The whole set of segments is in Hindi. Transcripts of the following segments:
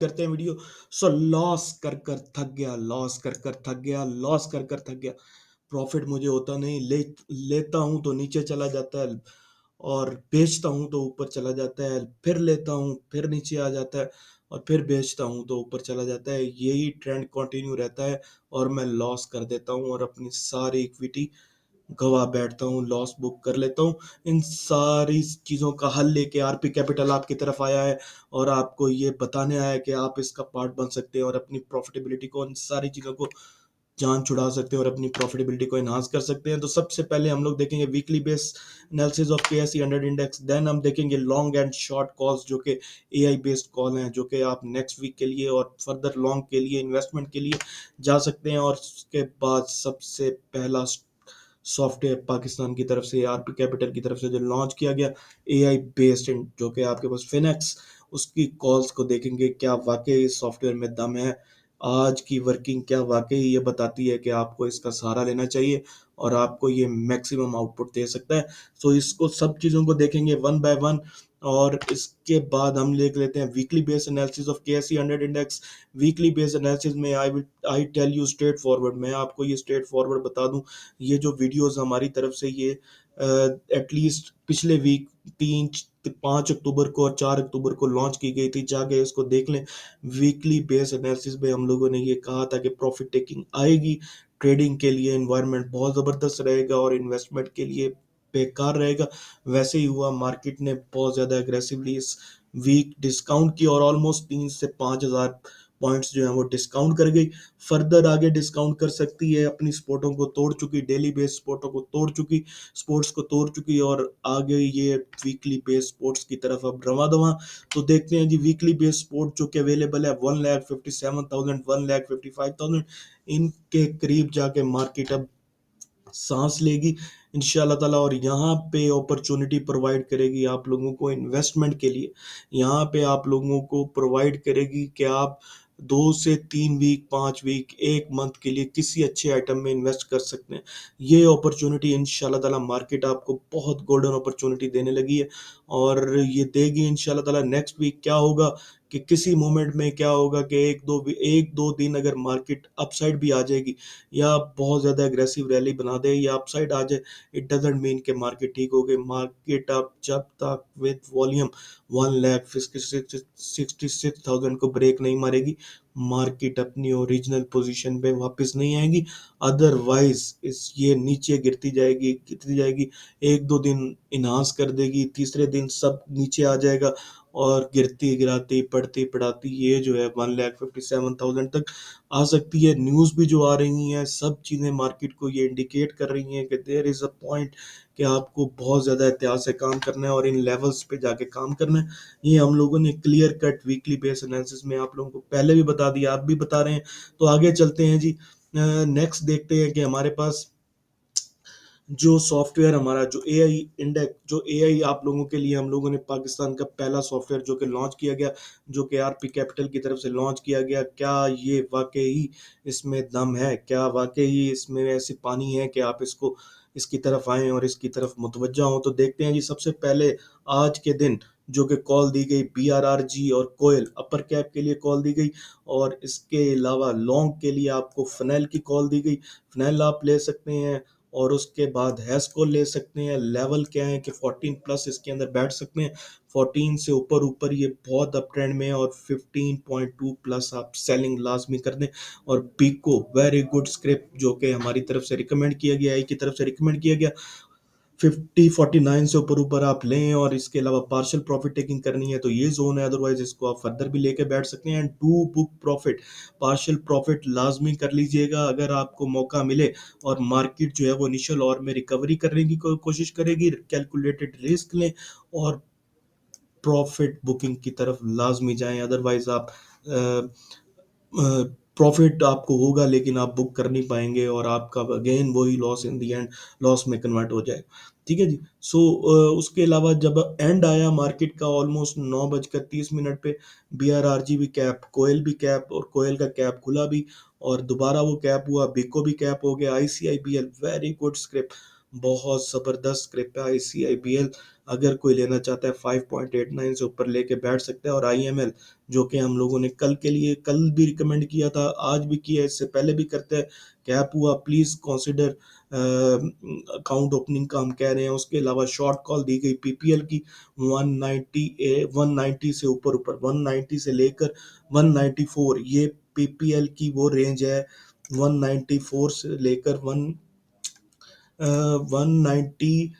करते हैं वीडियो। सो लॉस कर कर थक गया, लॉस कर कर थक गया, लॉस कर कर थक गया। प्रॉफिट मुझे होता नहीं, लेता हूं तो नीचे चला जाता है, और बेचता हूं तो ऊपर चला जाता है, फिर लेता हूं फिर नीचे आ जाता है, और फिर बेचता हूं तो ऊपर चला जाता है। यही ट्रेंड कंटिन्यू रहता है, और मैं लॉस कर देता हूं और अपनी सारी इक्विटी गवा बैठता हूँ, लॉस बुक कर लेता हूँ। इन सारी चीज़ों का हल लेके आरपी कैपिटल आपकी तरफ आया है, और आपको ये बताने आया है कि आप इसका पार्ट बन सकते हैं और अपनी प्रॉफिटेबिलिटी को, इन सारी चीज़ों को जान छुड़ा सकते हैं और अपनी प्रॉफिटेबिलिटी को एनहांस कर सकते हैं। तो सबसे पहले हम लोग देखेंगे weekly base analysis of KSE 100 index, then हम देखेंगे लॉन्ग एंड शॉर्ट कॉल्स जो कि एआई बेस्ड कॉल हैं, जो कि आप नेक्स्ट वीक के लिए और फर्दर लॉन्ग के लिए इन्वेस्टमेंट के लिए जा सकते हैं। और उसके बाद सबसे पहला सॉफ्टवेयर पाकिस्तान की तरफ से, आरपी कैपिटल की तरफ से जो लॉन्च किया गया एआई बेस्ड, जो कि आपके पास फिनेक्स, उसकी कॉल्स को देखेंगे, क्या वाकई इस सॉफ्टवेयर में दम है, आज की वर्किंग क्या वाकई ये बताती है कि आपको इसका सहारा लेना चाहिए और आपको ये मैक्सिमम आउटपुट दे सकता है। सो इसको सब चीज़ों को देखेंगे वन बाय वन। और इसके बाद हम देख लेते हैं weekly base analysis of KSE 100 index. Weekly base analysis में I tell you straightforward, मैं आपको ये स्ट्रेट फॉरवर्ड बता दूं, ये जो वीडियोस हमारी तरफ से ये एटलीस्ट पिछले वीक 5 अक्टूबर को और 4 अक्टूबर को लॉन्च की गई थी, जाके इसको देख लें। वीकली बेस एनालिसिस में हम लोगों ने ये कहा था कि प्रॉफिट टेकिंग आएगी, ट्रेडिंग के लिए एनवायरनमेंट बहुत ज़बरदस्त रहेगा और इन्वेस्टमेंट के लिए बेकार रहेगा। वैसे ही हुआ, मार्केट ने बहुत ज़्यादा एग्रेसिवली इस वीक डिस्काउंट की और ऑलमोस्ट 3 से 5 हज़ार पॉइंट्स जो है वो डिस्काउंट कर गई। फर्दर आगे डिस्काउंट कर सकती है, अपनी स्पोर्टों को तोड़ चुकी, डेली बेस स्पोर्टों को तोड़ चुकी, स्पोर्ट्स को तोड़ चुकी, और आगे ये वीकली बेस स्पोर्ट्स की तरफ अब रवा दवा। तो देखते हैं जी, वीकली बेस स्पोर्ट जो कि अवेलेबल है 1,57,000, 1,55,000, इनके करीब जाके मार्केट अब सांस लेगी इंशाल्लाह ताला, और यहाँ पे अपॉर्चुनिटी प्रोवाइड करेगी आप लोगों को इन्वेस्टमेंट के लिए। यहाँ पे आप लोगों को प्रोवाइड करेगी कि आप 2 से 3 वीक, 5 वीक, एक मंथ के लिए किसी अच्छे आइटम में इन्वेस्ट कर सकते हैं। ये अपॉर्चुनिटी इंशाल्लाह ताला मार्केट आपको बहुत गोल्डन अपॉर्चुनिटी देने लगी है, और ये देगी इंशाल्लाह ताला। नेक्स्ट वीक क्या होगा कि किसी मोमेंट में क्या होगा कि एक दो दिन अगर मार्केट अपसाइड भी आ जाएगी, या बहुत ज़्यादा एग्रेसिव रैली बना दे या अपसाइड आ जाए, इट डजेंट मीन कि मार्केट ठीक हो गई। मार्केट अब जब तक विद वॉल्यूम 1,66,000 को ब्रेक नहीं मारेगी, मार्केट अपनी ओरिजिनल पोजीशन पे वापस नहीं आएगी। अदरवाइज इस ये नीचे गिरती जाएगी, एक दो दिन इनहांस कर देगी, तीसरे दिन सब नीचे आ जाएगा, और गिरती गिराती पढ़ती पढ़ाती ये जो है 1,57,000 तक आ सकती है। न्यूज़ भी जो आ रही हैं, सब चीज़ें मार्केट को ये इंडिकेट कर रही हैं कि देयर इज़ अ पॉइंट कि आपको बहुत ज़्यादा एहतियात से काम करना है और इन लेवल्स पे जाके काम करना है। ये हम लोगों ने clear cut weekly base analysis में आप लोगों को पहले भी बता दिया, आप भी बता रहे हैं। तो आगे चलते हैं जी, नेक्स्ट देखते हैं कि हमारे पास जो सॉफ्टवेयर हमारा जो एआई इंडेक्स, जो एआई आप लोगों के लिए हम लोगों ने पाकिस्तान का पहला सॉफ्टवेयर जो कि लॉन्च किया गया, जो कि आरपी कैपिटल की तरफ से लॉन्च किया गया, क्या ये वाकई इसमें दम है, क्या वाकई इसमें ऐसे पानी है कि आप इसको इसकी तरफ आएं और इसकी तरफ मुतवज्जा हों। तो देखते हैं जी, सबसे पहले आज के दिन जो कि कॉल दी गई बीआरआरजी और कोयल अपर कैप के लिए कॉल दी गई, और इसके अलावा लॉन्ग के लिए आपको फनेल की कॉल दी गई। फनेल आप ले सकते हैं, और उसके बाद हैश को ले सकते हैं। लेवल क्या है कि 14 प्लस इसके अंदर बैठ सकते हैं, 14 से ऊपर ऊपर ये बहुत अप ट्रेंड में है, और 15.2 प्लस आप सेलिंग लाजमी कर दें। और पिको वेरी गुड स्क्रिप्ट जो कि हमारी तरफ से रिकमेंड किया गया, आई की तरफ से रिकमेंड किया गया, 50-49 से ऊपर ऊपर आप लें। और इसके अलावा पार्शियल प्रॉफिट टेकिंग करनी है तो ये जोन है, अदरवाइज इसको आप फर्दर भी लेके बैठ सकते हैं। Do book profit, partial profit लाजमी कर लीजिएगा अगर आपको मौका मिले, और मार्केट जो है वो इनिशियल और में रिकवरी करने की कोशिश करेगी, कैलकुलेटेड रिस्क लें और प्रॉफिट बुकिंग की तरफ लाजमी जाएं। अदरवाइज आप प्रॉफिट आपको होगा लेकिन आप बुक कर नहीं पाएंगे, और आपका अगेन वही loss in the and loss में कन्वर्ट हो जाएगा। ठीक है जी। सो उसके अलावा जब एंड आया मार्केट का ऑलमोस्ट 9:30 पे, बीआरआरजी भी कैप, कोयल भी कैप, और कोयल का कैप खुला भी, और दोबारा वो कैप हुआ, बिको भी कैप हो गया, आईसीआईबीएल वेरी गुड स्क्रिप्ट, बहुत ज़बरदस्त कृपया ICIBL अगर कोई लेना चाहता है 5.89 से ऊपर लेके बैठ सकता है। और IML जो कि हम लोगों ने कल के लिए कल भी रिकमेंड किया था, आज भी किया है, इससे पहले भी करते हैं, कैप हुआ प्लीज़ कंसिडर अकाउंट ओपनिंग का हम कह रहे हैं। उसके अलावा शॉर्ट कॉल दी गई PPL की 190 से ऊपर ऊपर 190 से लेकर 194, ये PPL की वो रेंज है। 194 से लेकर 190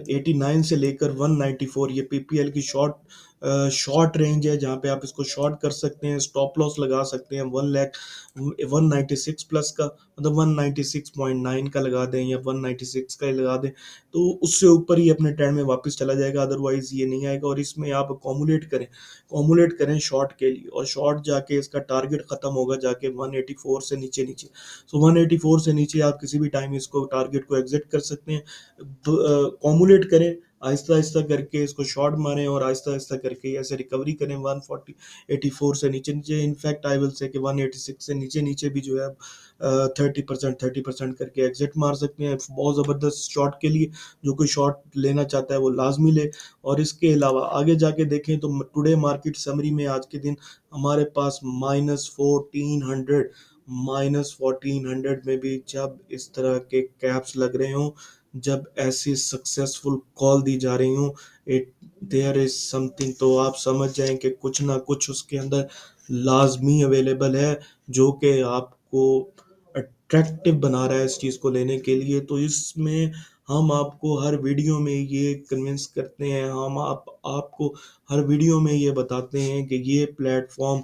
89 से लेकर 194, ये PPL की शॉर्ट रेंज है, जहाँ पे आप इसको शॉर्ट कर सकते हैं, स्टॉप लॉस लगा सकते हैं 196 प्लस का, मतलब 196.9 का लगा दें या 196 का ही लगा दें, तो उससे ऊपर ही अपने ट्रेंड में वापस चला जाएगा, अदरवाइज ये नहीं आएगा। और इसमें आप अकोमुलेट करें शॉर्ट के लिए, और शॉर्ट जाके इसका टारगेट खत्म होगा जाके 184 से नीचे नीचे। सो 184 से नीचे आप किसी भी टाइम इसको टारगेट को एग्जिट कर सकते हैं। कॉमुलेट करें, आहिस्ता आहिस्ता करके इसको शॉर्ट मारें, और आहिस्ता आहिस्ता करके ऐसे रिकवरी करें 140 84 से नीचे नीचे। इनफैक्ट आई विल से कि 186 से नीचे नीचे भी जो है 30% करके एग्जिट मार सकते हैं, बहुत ज़बरदस्त शॉर्ट के लिए। जो कोई शॉर्ट लेना चाहता है वो लाजमी ले। और इसके अलावा आगे जाके देखें तो टुडे मार्केट समरी में आज के दिन हमारे पास -1400 में भी जब इस तरह के कैप्स लग रहे हों, जब ऐसी सक्सेसफुल कॉल दी जा रही हूँ, इट देयर इज समथिंग, तो आप समझ जाएं कि कुछ ना कुछ उसके अंदर लाजमी अवेलेबल है, जो कि आपको अट्रैक्टिव बना रहा है इस चीज़ को लेने के लिए। तो इसमें हम आपको हर वीडियो में ये कन्विंस करते हैं, हम आपको हर वीडियो में ये बताते हैं कि ये प्लेटफॉर्म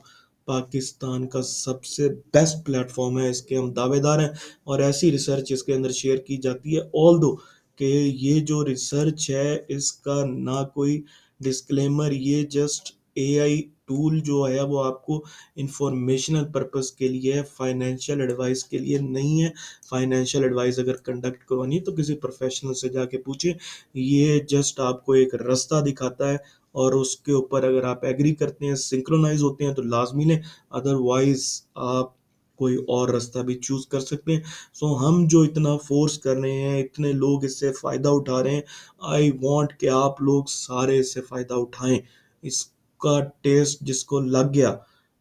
पाकिस्तान का सबसे बेस्ट प्लेटफॉर्म है, इसके हम दावेदार हैं। और ऐसी रिसर्च इसके अंदर शेयर की जाती है, ऑल दो कि ये जो रिसर्च है इसका ना कोई डिस्क्लेमर, ये जस्ट AI टूल जो है वो आपको इंफॉर्मेशनल पर्पस के लिए है, फाइनेंशियल एडवाइस के लिए नहीं है। फाइनेंशियल एडवाइस अगर कंडक्ट करवानी है तो किसी प्रोफेशनल से जाके पूछे, ये जस्ट आपको एक रास्ता दिखाता है, और उसके ऊपर अगर आप एग्री करते हैं, सिंक्रोनाइज होते हैं तो लाजमी लें, अदरवाइज आप कोई और रास्ता भी चूज कर सकते हैं। सो हम जो इतना फोर्स कर रहे हैं, इतने लोग इससे फ़ायदा उठा रहे हैं, आई वांट कि आप लोग सारे इससे फ़ायदा उठाएं। इसका टेस्ट जिसको लग गया,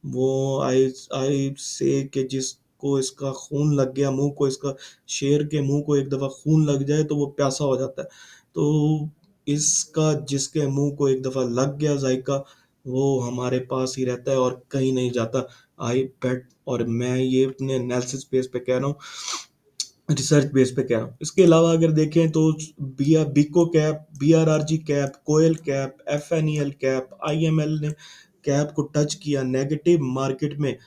वो आई आई से कि जिसको इसका खून लग गया मुंह को, इसका शेर के मुंह को एक दफ़ा खून लग जाए तो वो प्यासा हो जाता है। तो इसका जिसके मुंह को एक दफ़ा लग गया जायका, वो हमारे पास ही रहता है और कहीं नहीं जाता। आई बेट, और मैं ये अपने एनालिसिस बेस पे कह रहा हूँ, रिसर्च बेस पे कह रहा हूँ। इसके अलावा अगर देखें तो बीको कैप, BRRG कैप, कोयल कैप, FNEL कैप, IML ने कैप को टच किया नेगेटिव मार्केट में।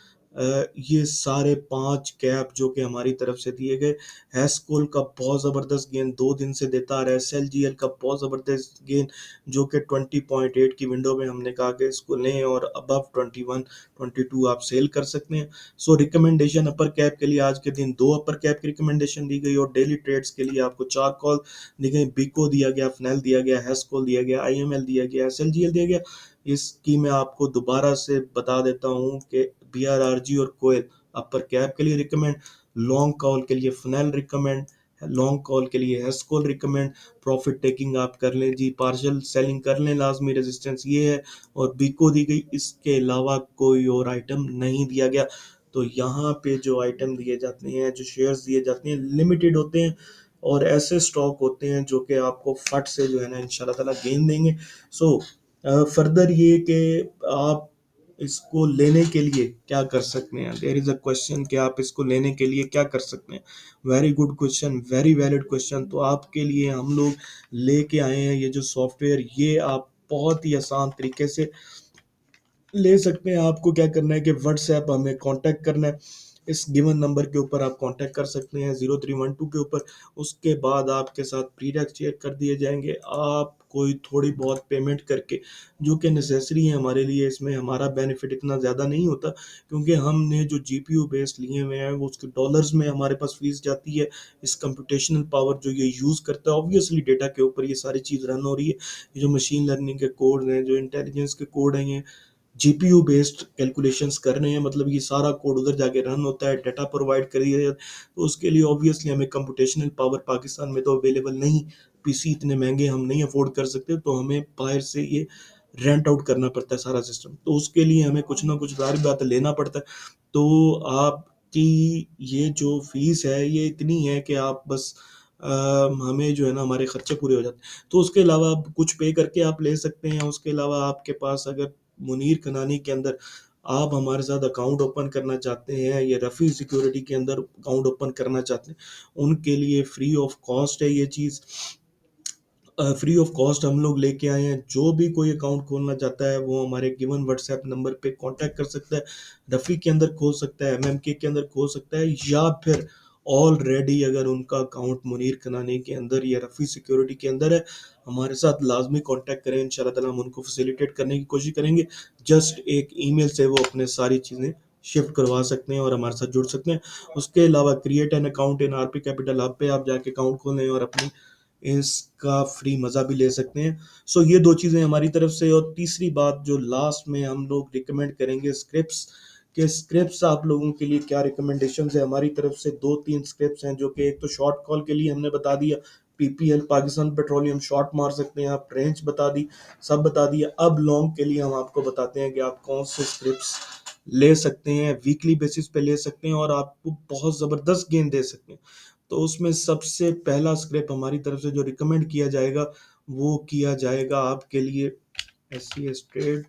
ये सारे 5 कैप जो कि हमारी तरफ से दिए गए। हैस्कोल का बहुत ज़बरदस्त गेन 2 दिन से देता आ रहा है। SLGL का बहुत ज़बरदस्त गेन, जो कि 20.8 की विंडो में हमने कहा कि इसको लें, और अबव 21 22 आप सेल कर सकते हैं। सो रिकमेंडेशन अपर कैप के लिए आज के दिन 2 अपर कैप की रिकमेंडेशन दी गई, और डेली ट्रेड्स के लिए आपको 4 कॉल दी गई। बिको दिया गया, फनेल दिया गया, हैस्कोल दिया गया, IML दिया गया, SLGL दिया गया। इसकी मैं आपको दोबारा से बता देता हूँ कि BRRG और कोयल अपर कैप के लिए रिकमेंड, लॉन्ग कॉल के लिए फनेल रिकमेंड, लॉन्ग कॉल के लिए हैस्कोल रिकमेंड। प्रॉफिट टेकिंग आप कर लें जी, पार्शियल सेलिंग कर लें, लाजमी रेजिस्टेंस ये है। और बिको दी गई, इसके अलावा कोई और आइटम नहीं दिया गया। तो यहाँ पे जो आइटम दिए जाते हैं, जो शेयर्स दिए जाते हैं, लिमिटेड होते हैं, और ऐसे स्टॉक होते हैं जो कि आपको फट से जो है ना इंशाल्लाह ताला गेन देंगे। सो फर्दर ये कि आप इसको लेने के लिए क्या कर सकते हैं, देयर इज अ क्वेश्चन कि आप इसको लेने के लिए क्या कर सकते हैं। Very good question, very valid question. तो आपके लिए हम लोग लेके आए हैं ये जो सॉफ्टवेयर, ये आप बहुत ही आसान तरीके से ले सकते हैं। आपको क्या करना है कि व्हाट्सएप हमें कांटेक्ट करना है, इस गिवन नंबर के ऊपर आप कांटेक्ट कर सकते हैं 0312 के ऊपर। उसके बाद आपके साथ प्री टैक्स चेक कर दिए जाएंगे, आप कोई थोड़ी बहुत पेमेंट करके, जो कि नेसेसरी है हमारे लिए। इसमें हमारा बेनिफिट इतना ज़्यादा नहीं होता, क्योंकि हमने जो GPU बेस्ड लिए हुए हैं वो उसके डॉलर्स में हमारे पास फीस जाती है। इस कंप्यूटेशनल पावर जो ये यूज़ करता है, ऑब्वियसली डेटा के ऊपर ये सारी चीज़ रन हो रही है। ये जो मशीन लर्निंग के कोड हैं, जो इंटेलिजेंस के कोड हैं, ये जीपीयू बेस्ड कैलकुलेशंस कर रहे हैं, मतलब ये सारा कोड उधर जाके रन होता है, डाटा प्रोवाइड कर दिया जाता है। तो उसके लिए ऑब्वियसली हमें कंप्यूटेशनल पावर पाकिस्तान में तो अवेलेबल नहीं, पीसी इतने महंगे हम नहीं अफोर्ड कर सकते, तो हमें बाहर से ये रेंट आउट करना पड़ता है सारा सिस्टम, तो उसके लिए हमें कुछ ना कुछ जाहिर बात है लेना पड़ता है। तो आपकी ये जो फीस है ये इतनी है कि आप बस हमें जो है ना हमारे खर्चे पूरे हो जाते हैं। तो उसके अलावा आप कुछ पे करके आप ले सकते हैं। उसके अलावा आपके पास अगर मुनीर कनानी के अंदर आप हमारे साथ अकाउंट ओपन करना चाहते हैं या रफ़ी सिक्योरिटी के अंदर अकाउंट ओपन करना चाहते हैं, उनके लिए फ्री ऑफ कॉस्ट है ये चीज़। फ्री ऑफ कॉस्ट हम लोग लेके आए हैं। जो भी कोई अकाउंट खोलना चाहता है वो हमारे गिवन व्हाट्सएप नंबर पे कांटेक्ट कर सकता है। रफ़ी के अंदर खोल सकता है, एमएमके के अंदर खोल सकता है, या फिर ऑलरेडी अगर उनका अकाउंट मुनीर कनानी के अंदर या रफ़ी सिक्योरिटी के अंदर है, हमारे साथ लाजमी कांटेक्ट करें। इंशाल्लाह ताला हम उनको फैसिलिटेट करने की कोशिश करेंगे। जस्ट एक ईमेल से वो अपने सारी चीज़ें शिफ्ट करवा सकते हैं और हमारे साथ जुड़ सकते हैं। उसके अलावा create an account in RP capital hub पे आप जाके अकाउंट खोलें और अपनी इसका फ्री मज़ा भी ले सकते हैं। सो ये 2 चीज़ें हमारी तरफ से। और तीसरी बात जो लास्ट में हम लोग रिकमेंड करेंगे स्क्रिप्ट्स, के स्क्रिप्ट्स आप लोगों के लिए क्या रिकमेंडेशंस है हमारी तरफ से। 2-3 स्क्रिप्ट्स हैं जो कि एक तो शॉर्ट कॉल के लिए हमने बता दिया, पीपीएल पाकिस्तान पेट्रोलियम शॉर्ट मार सकते हैं आप, रेंज बता दी, सब बता दिया। अब लॉन्ग के लिए हम आपको बताते हैं कि आप कौन से स्क्रिप्ट्स ले सकते हैं, वीकली बेसिस पे ले सकते हैं और आपको बहुत ज़बरदस्त गेंद दे सकते हैं। तो उसमें सबसे पहला स्क्रिप्ट हमारी तरफ से जो रिकमेंड किया जाएगा वो किया जाएगा आपके लिए एससी स्ट्रेट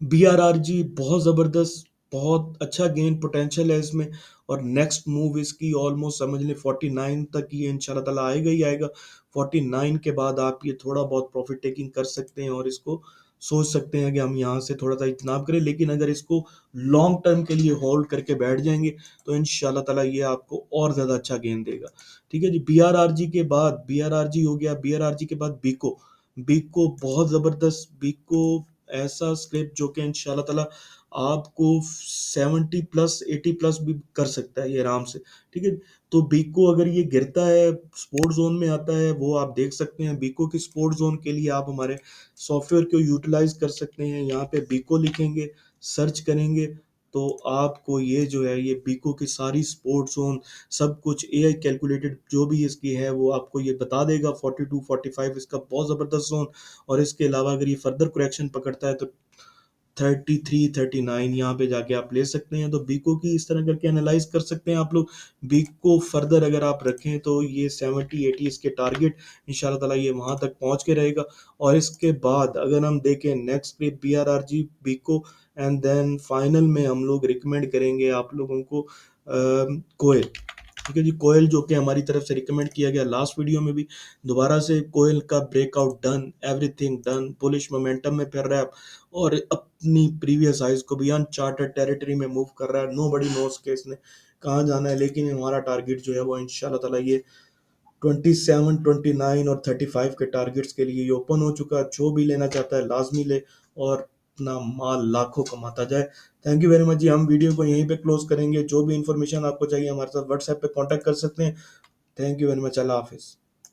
बीआरआरजी। बहुत ज़बरदस्त, बहुत अच्छा गेन पोटेंशियल है इसमें। और नेक्स्ट मूव इसकी ऑलमोस्ट समझ लें 49 तक ये इंशाल्लाह ताला आएगा ही आएगा। 49 के बाद आप ये थोड़ा बहुत प्रॉफिट टेकिंग कर सकते हैं और इसको सोच सकते हैं कि हम यहाँ से थोड़ा सा इतना करें। लेकिन अगर इसको लॉन्ग टर्म के लिए होल्ड करके बैठ जाएंगे तो इंशाल्लाह ताला ये आपको और ज़्यादा अच्छा गेन देगा। ठीक है जी। बीआरआरजी के बाद, बीआरआरजी हो गया, बीआरआरजी के बाद बीको। बीको बहुत ज़बरदस्त, बीको ऐसा स्क्रिप्ट जो कि इंशाल्लाह ताला आपको 70 प्लस 80 प्लस भी कर सकता है ये आराम से। ठीक है। तो बीको अगर ये गिरता है, स्पोर्ट जोन में आता है, वो आप देख सकते हैं। बीको की स्पोर्ट जोन के लिए आप हमारे सॉफ्टवेयर को यूटिलाइज कर सकते हैं। यहाँ पे बीको लिखेंगे, सर्च करेंगे, तो आपको ये जो है ये बीको की सारी स्पोर्ट जोन सब कुछ एआई कैलकुलेटेड जो भी इसकी है वो आपको ये बता देगा। 42 45 इसका बहुत ज़बरदस्त जोन। और इसके अलावा अगर ये फर्दर करेक्शन पकड़ता है तो 33 39 यहाँ पे जाके आप ले सकते हैं। तो बीको की इस तरह करके एनालाइज कर सकते हैं आप लोग। बीको फर्दर अगर आप रखें तो ये 70 80 इसके टारगेट इंशाल्लाह ताला ये वहां तक पहुंच के रहेगा। और इसके बाद अगर हम देखें नेक्स्ट पे बीआरआरजी बीको, एंड देन फाइनल में हम लोग रिकमेंड करेंगे आप लोगों को कोयल। ठीक है जी। कोयल जो कि हमारी तरफ से रिकमेंड किया गया लास्ट वीडियो में भी, दोबारा से कोयल का breakout done, everything done, bullish momentum में फिर रहा है और अपनी प्रीवियस हाइज को भी अनचार्टेड टेरिटरी में मूव कर रहा है। नो बडी नोस के इसने कहाँ जाना है, लेकिन हमारा टारगेट जो है वो इंशाल्लाह ताला ये 27 29 और 35 के टारगेट्स के लिए ये ओपन हो चुका है। जो भी लेना चाहता है लाजमी ले और अपना माल लाखों कमाता जाए। थैंक यू वेरी मच जी। हम वीडियो को यहीं पे क्लोज करेंगे। जो भी इंफॉर्मेशन आपको चाहिए हमारे साथ व्हाट्सएप पे कांटेक्ट कर सकते हैं। Thank you very much. अल्लाह हाफिज़।